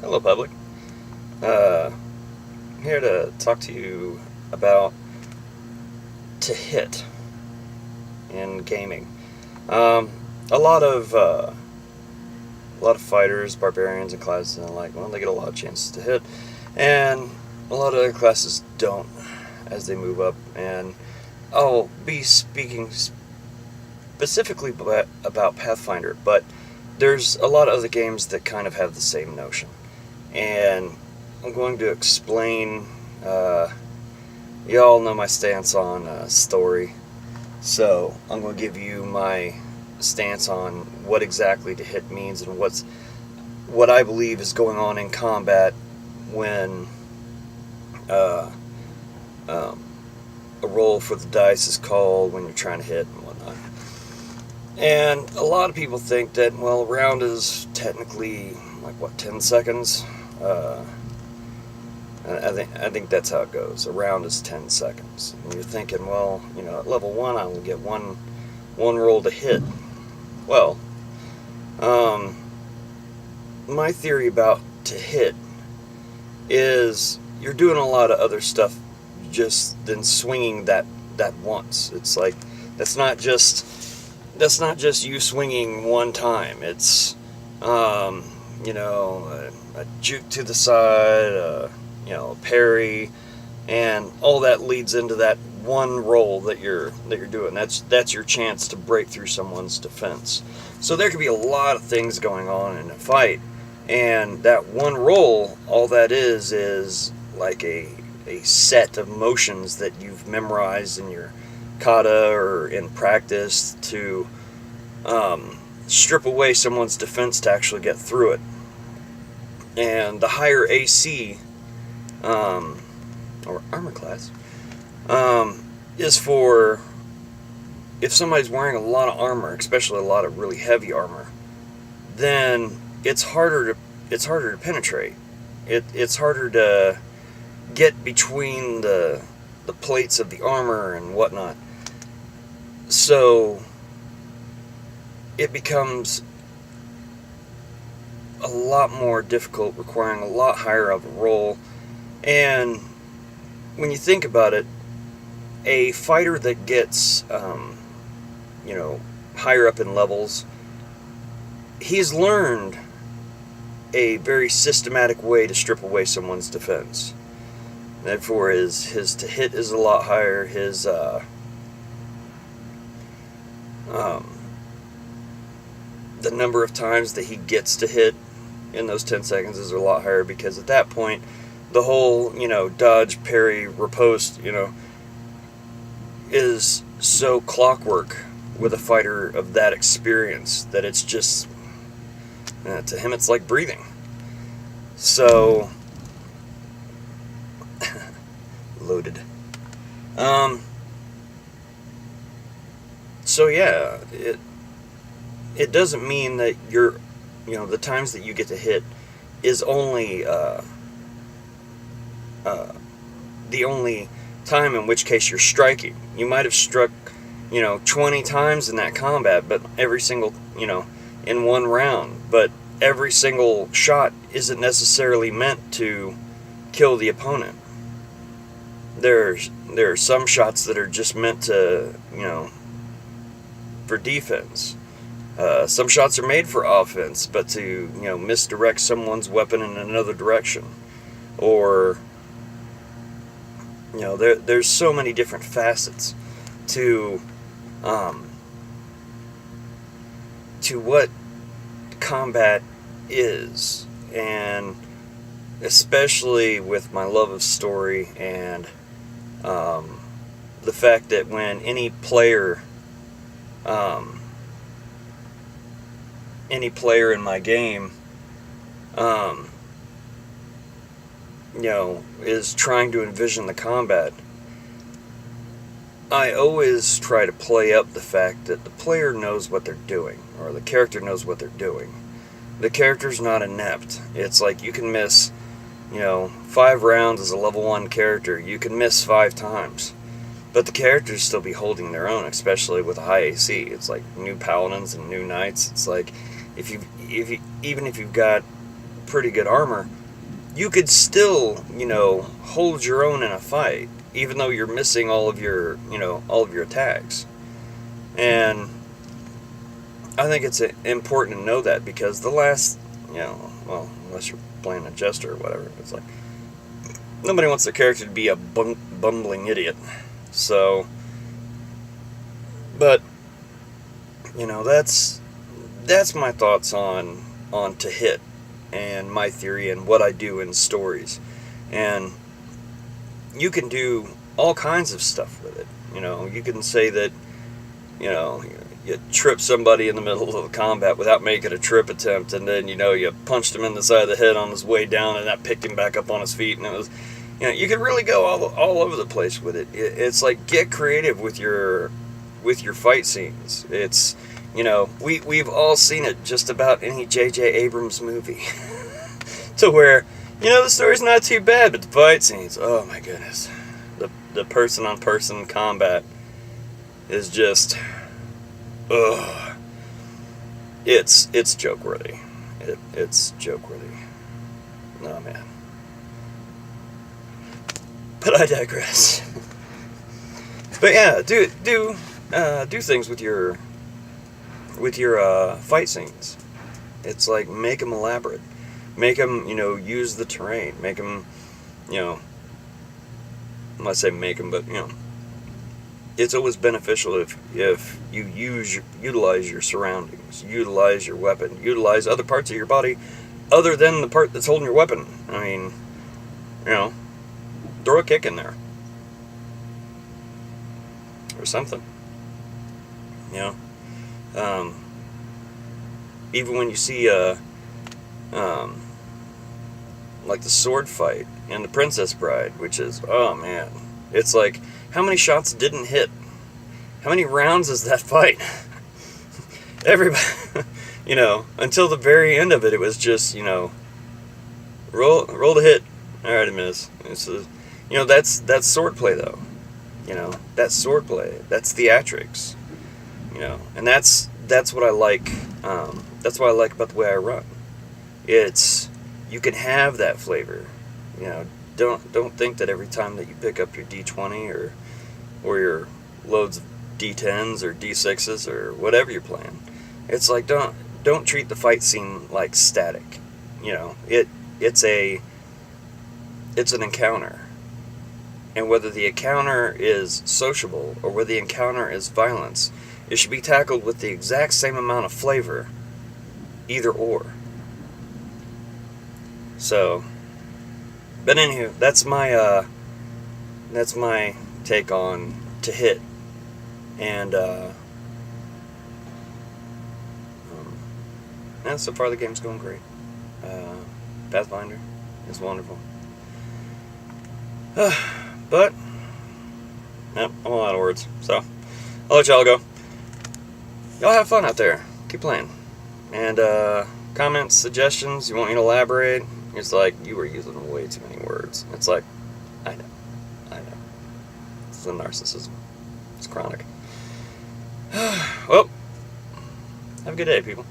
Hello, public. Uh, here to talk to you about to hit in gaming. Um, a lot of fighters, barbarians, and classes and like well, they get a lot of chances to hit, and a lot of other classes don't as they move up. And I'll be speaking specifically about Pathfinder, but there's a lot of other games that kind of have the same notion, and I'm going to explain. Y'all know my stance on story, so I'm going to give you my stance on what exactly to hit means and what I believe is going on in combat when uh, um, a roll for the dice is called when you're trying to hit and whatnot. And a lot of people think that, well, a round is technically like what, 10 seconds. I think that's how it goes. A round is 10 seconds. And you're thinking, well, at level 1 I will get one roll to hit. Well, um, my theory about to hit is you're doing a lot of other stuff just than swinging that once. It's like that's not just you swinging one time. It's a juke to the side, a parry, and all that leads into that one roll that you're doing. That's your chance to break through someone's defense. So there could be a lot of things going on in a fight, and that one roll, all that is like a set of motions that you've memorized in your kata or in practice to strip away someone's defense to actually get through it. And the higher AC or armor class is for if somebody's wearing a lot of armor, especially a lot of really heavy armor, then it's harder to penetrate. It's harder to get between the plates of the armor and whatnot. So it becomes a lot more difficult, requiring a lot higher of a roll. And when you think about it, a fighter that gets, higher up in levels, he's learned a very systematic way to strip away someone's defense. Therefore, his to hit is a lot higher. His the number of times that he gets to hit in those 10 seconds is a lot higher, because at that point, the whole, dodge, parry, riposte, is so clockwork with a fighter of that experience that it's just, to him, it's like breathing. So, loaded. So yeah, it doesn't mean that the times that you get to hit is only the only time in which case you're striking. You might have struck 20 times in that combat, but every single in one round, but every single shot isn't necessarily meant to kill the opponent. There are some shots that are just meant to for defense. Some shots are made for offense, but to misdirect someone's weapon in another direction, or there's so many different facets to what combat is, and especially with my love of story and the fact that when any player in my game is trying to envision the combat, I always try to play up the fact that the player knows what they're doing, or the character knows what they're doing. The character's not inept. It's like you can miss 5 rounds as a level 1 character. You can miss 5 times, but the characters still be holding their own, especially with a high AC. It's like new paladins and new knights. It's like even if you've got pretty good armor, you could still, hold your own in a fight, even though you're missing all of your attacks. And I think it's important to know that, because the last, unless you're playing a jester or whatever, it's like nobody wants their character to be a bumbling idiot. So, but that's my thoughts on to hit, and my theory and what I do in stories. And you can do all kinds of stuff with it. You can say that you trip somebody in the middle of a combat without making a trip attempt, and then you punched him in the side of the head on his way down, and that picked him back up on his feet, and it was, you can really go all over the place with it. It's like, get creative with your fight scenes. It's, we've all seen it just about any J.J. Abrams movie, to where the story's not too bad, but the fight scenes, oh my goodness, the person-on-person combat is just, ugh. It's joke-worthy. It's joke-worthy. Oh, man. But I digress. But yeah, do things with your fight scenes. It's like, make them elaborate. Make them, use the terrain. Make them, I'm not saying make them, but, it's always beneficial if you utilize your surroundings, utilize your weapon, utilize other parts of your body other than the part that's holding your weapon. I mean, throw a kick in there or something. Even when you see like the sword fight in The Princess Bride, which is, oh man, it's like, how many shots didn't hit? How many rounds is that fight? Everybody, until the very end of it, it was just, roll the hit. All right, it miss. That's swordplay, though. That's swordplay. That's theatrics. And that's what I like. That's what I like about the way I run. It's, you can have that flavor. Don't think that every time that you pick up your D20 or your loads of D10s or D6s or whatever you're playing, it's like, don't treat the fight scene like static. It's an encounter. And whether the encounter is sociable or whether the encounter is violence, it should be tackled with the exact same amount of flavor, either or. So, but anywho, that's my take on to hit. And so far the game's going great. Pathfinder is wonderful. But I'm all out of words, so I'll let y'all go. Y'all have fun out there. Keep playing. And comments, suggestions, you want me to elaborate? It's like, you were using way too many words. It's like, I know. It's the narcissism. It's chronic. Well, have a good day, people.